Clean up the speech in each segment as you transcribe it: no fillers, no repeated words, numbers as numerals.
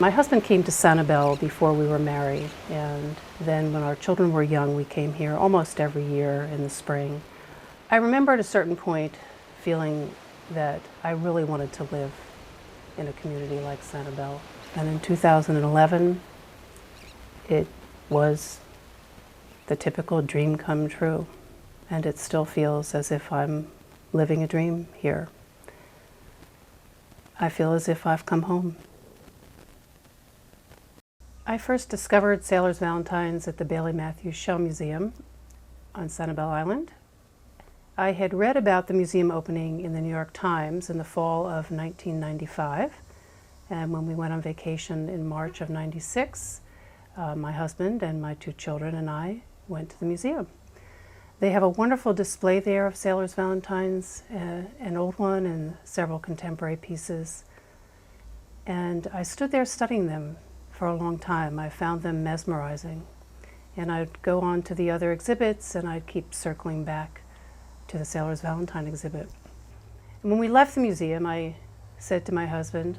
My husband came to Sanibel before we were married, and then when our children were young, we came here almost every year in the spring. I remember at a certain point feeling that I really wanted to live in a community like Sanibel. And in 2011, it was the typical dream come true, and it still feels as if I'm living a dream here. I feel as if I've come home. I first discovered Sailor's Valentines at the Bailey Matthews Shell Museum on Sanibel Island. I had read about the museum opening in the New York Times in the fall of 1995, and when we went on vacation in March of '96, my husband and my two children and I went to the museum. They have a wonderful display there of Sailor's Valentines, an old one and several contemporary pieces. And I stood there studying them for a long time. I found them mesmerizing. And I'd go on to the other exhibits, and I'd keep circling back to the Sailor's Valentine exhibit. And when we left the museum, I said to my husband,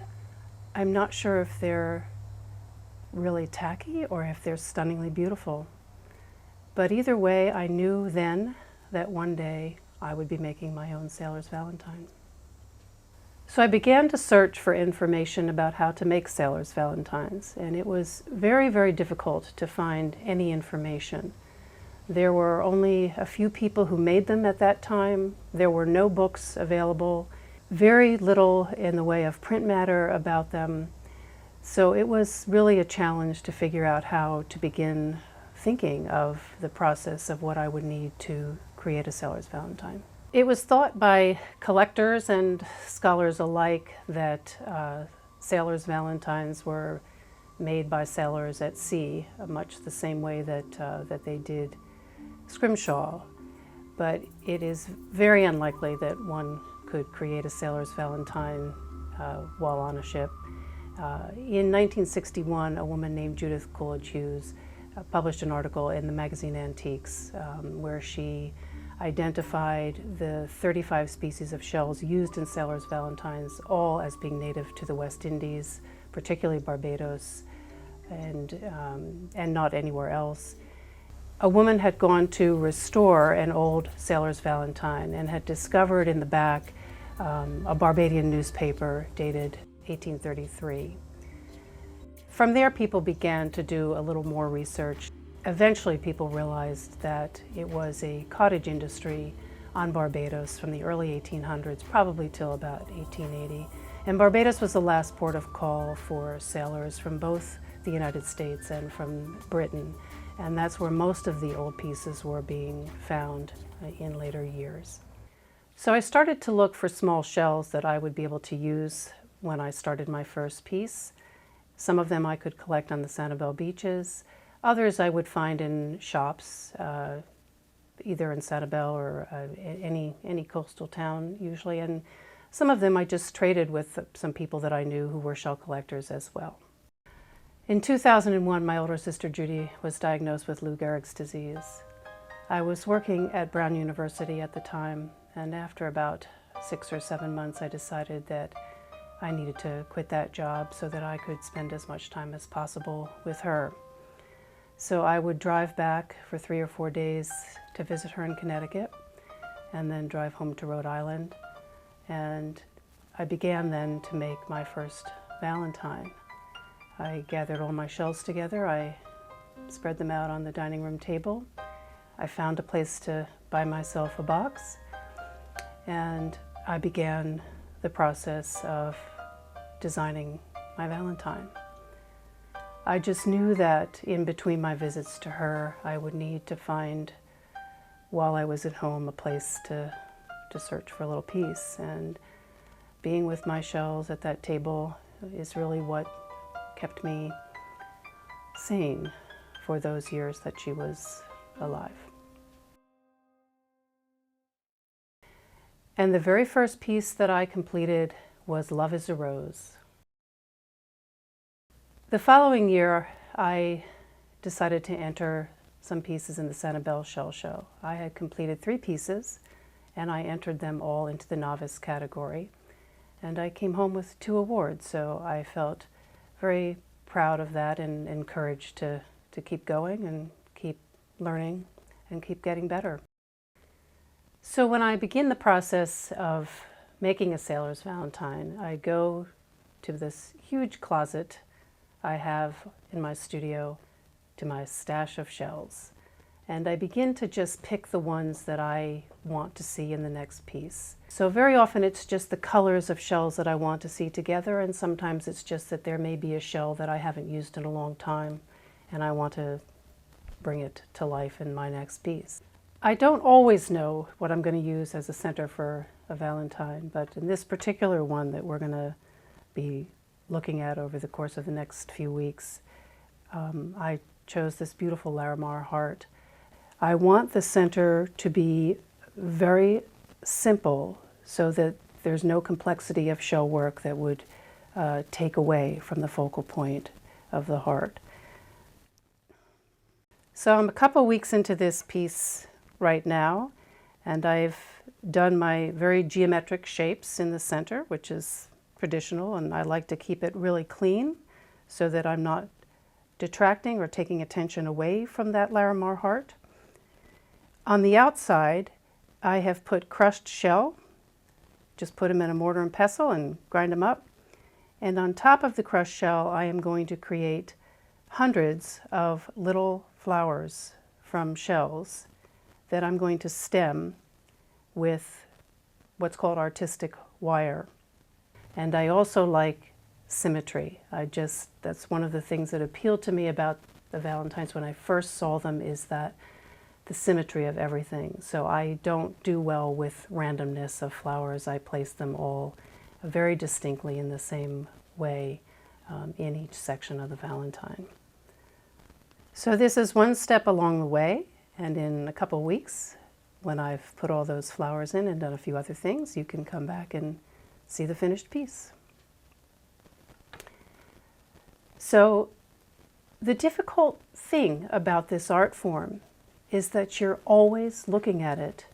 I'm not sure if they're really tacky or if they're stunningly beautiful. But either way, I knew then that one day I would be making my own Sailor's Valentine. So I began to search for information about how to make Sailor's Valentines, and it was very, very difficult to find any information. There were only a few people who made them at that time. There were no books available, very little in the way of print matter about them. So it was really a challenge to figure out how to begin thinking of the process of what I would need to create a Sailor's Valentine. It was thought by collectors and scholars alike that Sailor's Valentines were made by sailors at sea, much the same way that they did scrimshaw. But it is very unlikely that one could create a Sailor's Valentine while on a ship. In 1961, a woman named Judith Coolidge Hughes published an article in the magazine Antiques where she identified the 35 species of shells used in Sailor's Valentines, all as being native to the West Indies, particularly Barbados, and not anywhere else. A woman had gone to restore an old Sailor's Valentine and had discovered in the back a Barbadian newspaper dated 1833. From there, people began to do a little more research. Eventually, people realized that it was a cottage industry on Barbados from the early 1800s, probably till about 1880. And Barbados was the last port of call for sailors from both the United States and from Britain. And that's where most of the old pieces were being found in later years. So I started to look for small shells that I would be able to use when I started my first piece. Some of them I could collect on the Sanibel beaches. Others I would find in shops, either in Sanibel or any coastal town usually. And some of them I just traded with some people that I knew who were shell collectors as well. In 2001, my older sister Judy was diagnosed with Lou Gehrig's disease. I was working at Brown University at the time, and after about 6 or 7 months, I decided that I needed to quit that job so that I could spend as much time as possible with her. So I would drive back for 3 or 4 days to visit her in Connecticut and then drive home to Rhode Island. And I began then to make my first Valentine. I gathered all my shells together, I spread them out on the dining room table. I found a place to buy myself a box, and I began the process of designing my Valentine. I just knew that in between my visits to her, I would need to find, while I was at home, a place to search for a little piece. And being with my shells at that table is really what kept me sane for those years that she was alive. And the very first piece that I completed was Love is a Rose. The following year, I decided to enter some pieces in the Sanibel Shell Show. I had completed 3 pieces, and I entered them all into the novice category. And I came home with 2 awards, so I felt very proud of that and encouraged to keep going and keep learning and keep getting better. So when I begin the process of making a sailor's valentine, I go to this huge closet I have in my studio, to my stash of shells, and I begin to just pick the ones that I want to see in the next piece. So very often it's just the colors of shells that I want to see together, and sometimes it's just that there may be a shell that I haven't used in a long time and I want to bring it to life in my next piece. I don't always know what I'm going to use as a center for a valentine, but in this particular one that we're going to be looking at over the course of the next few weeks, I chose this beautiful Larimar heart. I want the center to be very simple so that there's no complexity of shell work that would take away from the focal point of the heart. So I'm a couple weeks into this piece right now, and I've done my very geometric shapes in the center, which is traditional, and I like to keep it really clean so that I'm not detracting or taking attention away from that Larimar heart. On the outside, I have put crushed shell, just put them in a mortar and pestle and grind them up. And on top of the crushed shell, I am going to create hundreds of little flowers from shells that I'm going to stem with what's called artistic wire. And I also like symmetry. That's one of the things that appealed to me about the valentines when I first saw them, is that the symmetry of everything. So I don't do well with randomness of flowers. I place them all very distinctly in the same way in each section of the valentine. So this is one step along the way, and in a couple weeks, when I've put all those flowers in and done a few other things, you can come back and see the finished piece. So the difficult thing about this art form is that you're always looking at it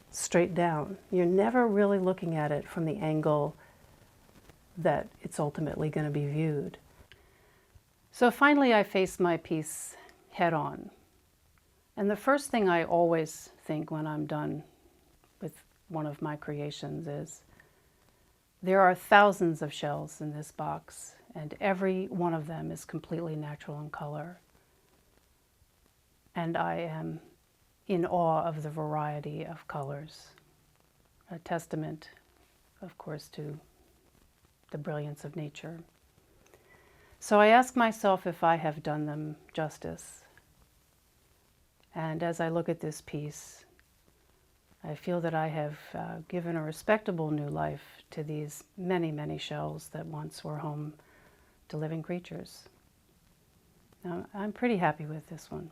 straight down. You're never really looking at it from the angle that it's ultimately going to be viewed. So finally I face my piece head on. And the first thing I always think when I'm done with one of my creations is, there are thousands of shells in this box, and every one of them is completely natural in color. And I am in awe of the variety of colors, a testament, of course, to the brilliance of nature. So I ask myself if I have done them justice. And as I look at this piece, I feel that I have given a respectable new life to these many, many shells that once were home to living creatures. Now, I'm pretty happy with this one.